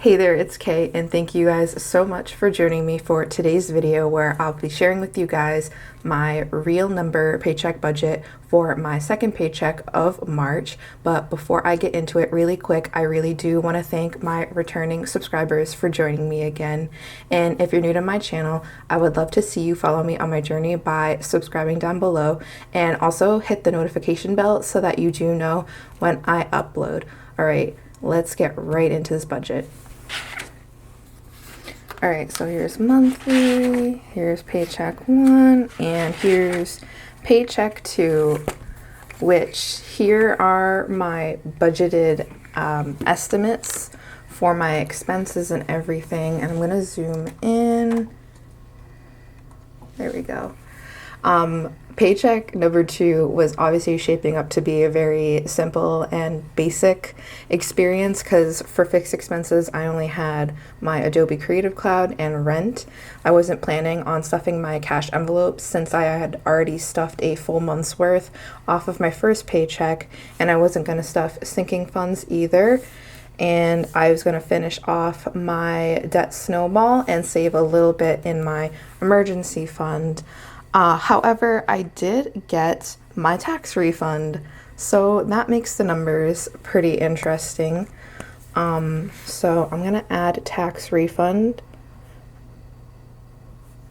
Hey there, it's Kay, and thank you guys so much for joining me for today's video where I'll be sharing with you guys my real number paycheck budget for my second paycheck of March. But before I get into it really quick, I really do want to thank my returning subscribers for joining me again. And if you're new to my channel, I would love to see you follow me on my journey by subscribing down below, and also hit the notification bell so that you do know when I upload. All right, let's get right into this budget. All right, so here's monthly, here's paycheck 1, and here's paycheck 2, which here are my budgeted estimates for my expenses and everything. And I'm gonna zoom in. There we go. Paycheck number 2 was obviously shaping up to be a very simple and basic experience because for fixed expenses, I only had my Adobe Creative Cloud and rent. I wasn't planning on stuffing my cash envelopes since I had already stuffed a full month's worth off of my first paycheck, and I wasn't going to stuff sinking funds either. And I was going to finish off my debt snowball and save a little bit in my emergency fund. However, I did get my tax refund, so that makes the numbers pretty interesting. So I'm gonna add tax refund,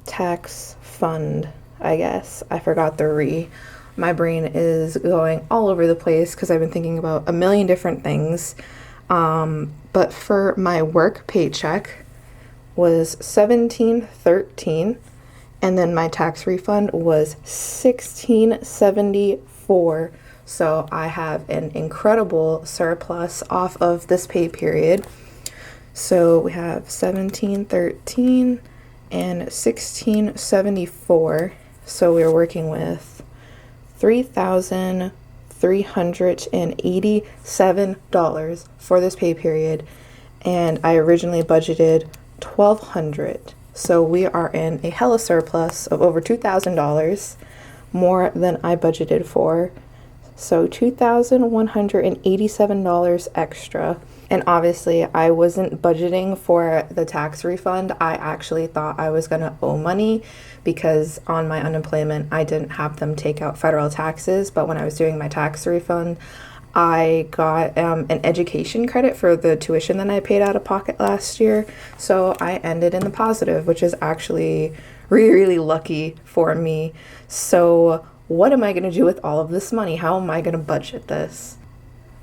tax fund, I guess. I forgot the re. My brain is going all over the place because I've been thinking about a million different things. But for my work paycheck was $17.13. And then my tax refund was $16.74. So I have an incredible surplus off of this pay period. So we have $17.13 and $16.74. So we're working with $3,387 for this pay period. And I originally budgeted $1,200. So we are in a hella surplus of over $2,000, more than I budgeted for. So $2,187 extra. And obviously I wasn't budgeting for the tax refund. I actually thought I was gonna owe money because on my unemployment, I didn't have them take out federal taxes. But when I was doing my tax refund, I got an education credit for the tuition that I paid out of pocket last year. So I ended in the positive, which is actually really, really lucky for me. So what am I going to do with all of this money? How am I going to budget this?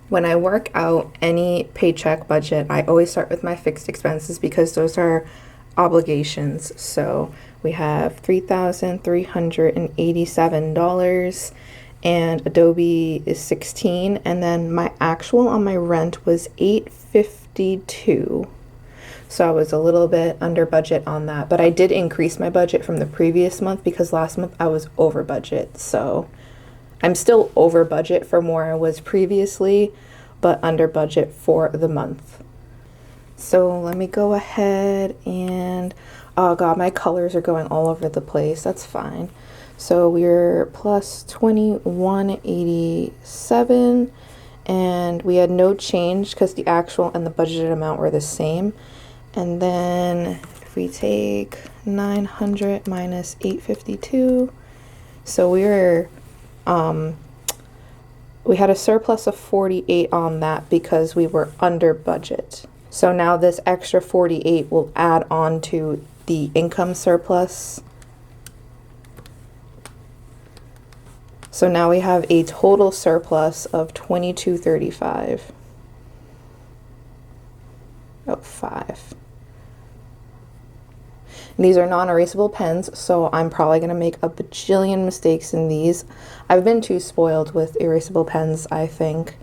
When I work out any paycheck budget, I always start with my fixed expenses because those are obligations. So we have $3,387. And Adobe is $16, and then my actual on my rent was $852. So I was a little bit under budget on that, but I did increase my budget from the previous month because last month I was over budget. So I'm still over budget from where I was previously, but under budget for the month. So let me go ahead and, oh God, my colors are going all over the place. That's fine. So we're plus 2187, and we had no change because the actual and the budgeted amount were the same. And then if we take 900 minus 852, so we had a surplus of 48 on that because we were under budget. So now this extra 48 will add on to the income surplus. So now we have a total surplus of $22.35. Oh, 5. And these are non-erasable pens, so I'm probably going to make a bajillion mistakes in these. I've been too spoiled with erasable pens, I think.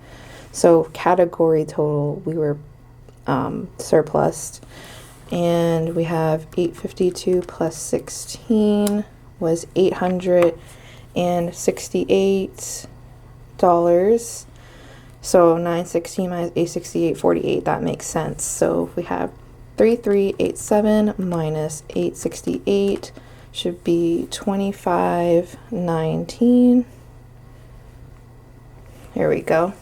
So category total, we were surplused. And we have 852 plus 16 was $868. So 916 minus 868, 48, that makes sense. So we have 3387 minus 868 should be 2519. Here we go.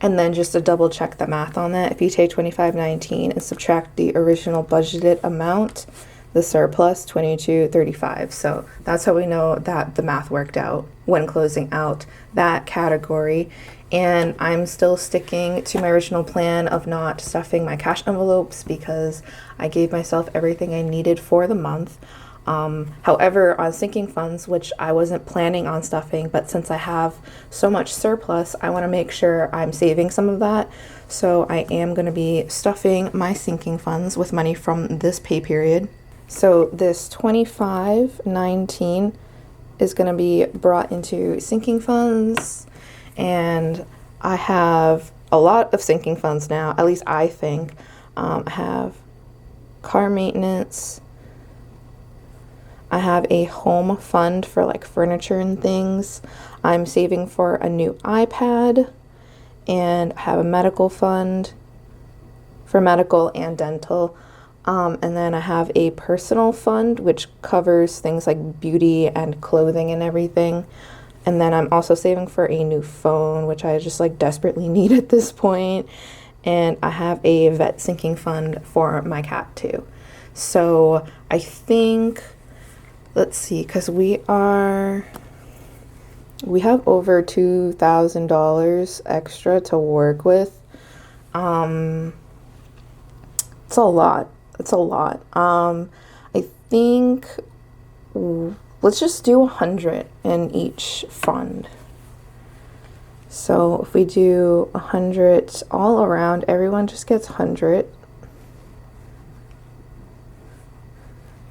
And then just to double check the math on that, if you take 2519 and subtract the original budgeted amount, the surplus 2235. So that's how we know that the math worked out when closing out that category. And I'm still sticking to my original plan of not stuffing my cash envelopes because I gave myself everything I needed for the month. However, on sinking funds, which I wasn't planning on stuffing, but since I have so much surplus, I want to make sure I'm saving some of that. So I am going to be stuffing my sinking funds with money from this pay period. So this 2519 is going to be brought into sinking funds, and I have a lot of sinking funds now, at least I think. I have car maintenance. I have a home fund for like furniture and things. I'm saving for a new iPad, and I have a medical fund for medical and dental. And then I have a personal fund, which covers things like beauty and clothing and everything. And then I'm also saving for a new phone, which I just like desperately need at this point. And I have a vet sinking fund for my cat too. So I think, let's see, because we have over $2,000 extra to work with. It's a lot. I think let's just do 100 in each fund. So if we do 100 all around, everyone just gets 100.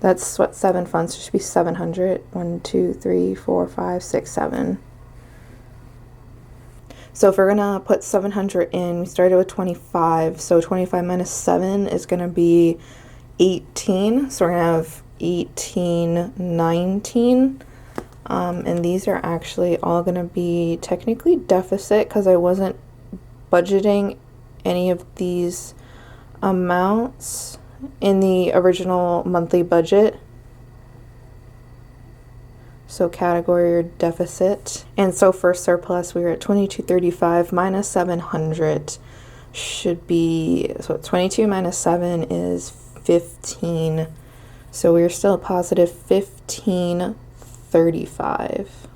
That's what 7 funds should be. 700. 1, 2, 3, 4, 5, 6, 7. So if we're gonna put 700 in, we started with 25. So 25 minus 7 is gonna be 18. So we're gonna have 1819. And these are actually all gonna be technically deficit because I wasn't budgeting any of these amounts in the original monthly budget. So category or deficit. And so for surplus, we were at 2235 minus 700 should be, so 22 minus 7 is 15. So we're still a positive 1535.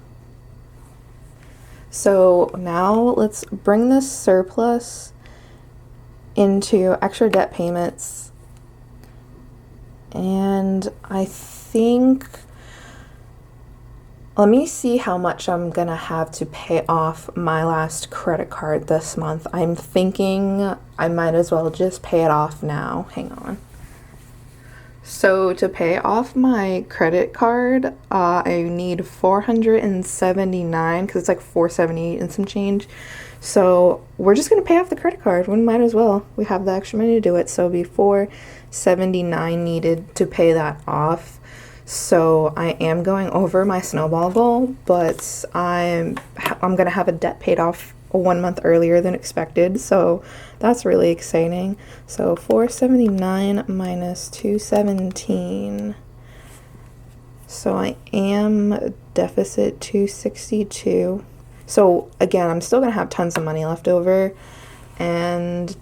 So now let's bring this surplus into extra debt payments. And I think, let me see how much I'm gonna have to pay off my last credit card this month. I'm thinking I might as well just pay it off now. Hang on. So to pay off my credit card, I need 479 because it's like 478 and some change. So we're just gonna pay off the credit card. We might as well. We have the extra money to do it. So it'll be 479 needed to pay that off. So I am going over my snowball goal, but I'm gonna have a debt paid off 1 month earlier than expected, so that's really exciting. So 479 minus 217. So I am deficit 262. So again, I'm still gonna have tons of money left over. And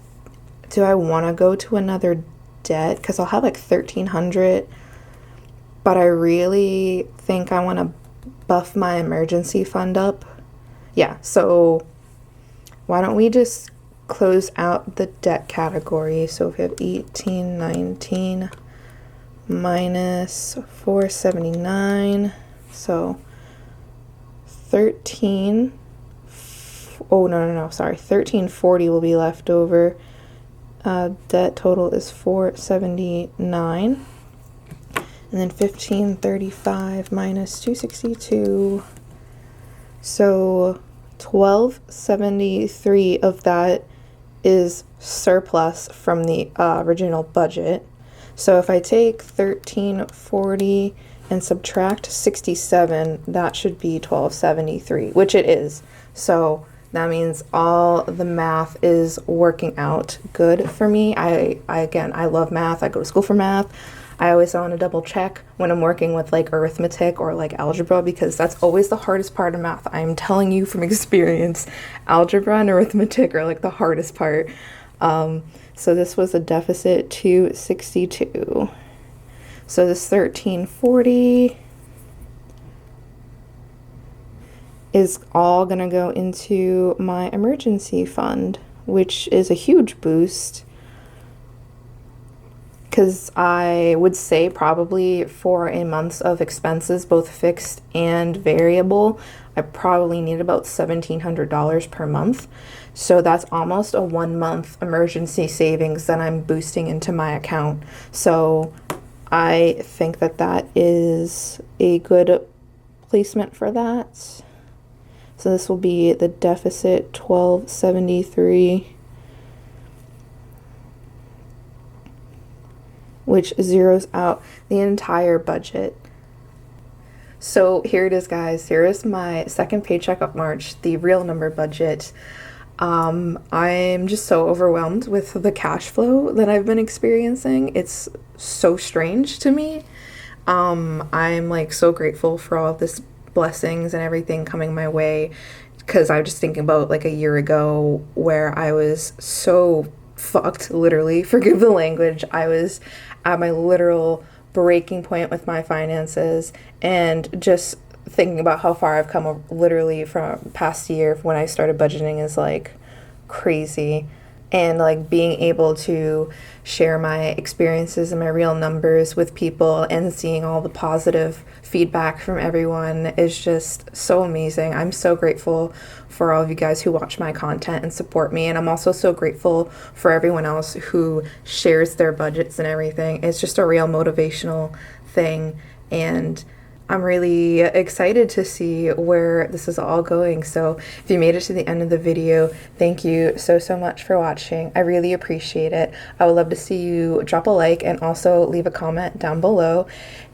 do I want to go to another debt? Because I'll have like 1,300. But I really think I want to buff my emergency fund up. Yeah, so why don't we just close out the debt category? So if we have 1819 minus 479, so 1340 will be left over. Debt total is 479. And then 1535 minus 262. So 1273 of that is surplus from the original budget. So if I take 1340 and subtract 67, that should be 1273, which it is. So that means all the math is working out good for me. Again, I love math. I go to school for math. I always want to double check when I'm working with like arithmetic or like algebra, because that's always the hardest part of math. I'm telling you from experience, algebra and arithmetic are like the hardest part. So this was a deficit 262. So this 1340 is all gonna go into my emergency fund, which is a huge boost, because I would say probably for a month of expenses, both fixed and variable, I probably need about $1,700 per month. So that's almost a 1 month emergency savings that I'm boosting into my account. So I think that that is a good placement for that. So this will be the deficit 1273, which zeroes out the entire budget. So here it is, guys. Here is my second paycheck of March, the real number budget. I'm just so overwhelmed with the cash flow that I've been experiencing. It's so strange to me. I'm like so grateful for all of this blessings and everything coming my way, because I'm just thinking about like a year ago where I was so fucked, literally, forgive the language. I was at my literal breaking point with my finances, and just thinking about how far I've come literally from past year when I started budgeting is like crazy. And like being able to share my experiences and my real numbers with people and seeing all the positive feedback from everyone is just so amazing. I'm so grateful for all of you guys who watch my content and support me, and I'm also so grateful for everyone else who shares their budgets and everything. It's just a real motivational thing, and I'm really excited to see where this is all going. So if you made it to the end of the video, thank you so much for watching. I really appreciate it. I would love to see you drop a like and also leave a comment down below,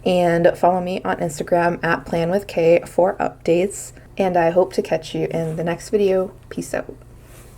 and follow me on Instagram at planwithkay for updates. And I hope to catch you in the next video. Peace out.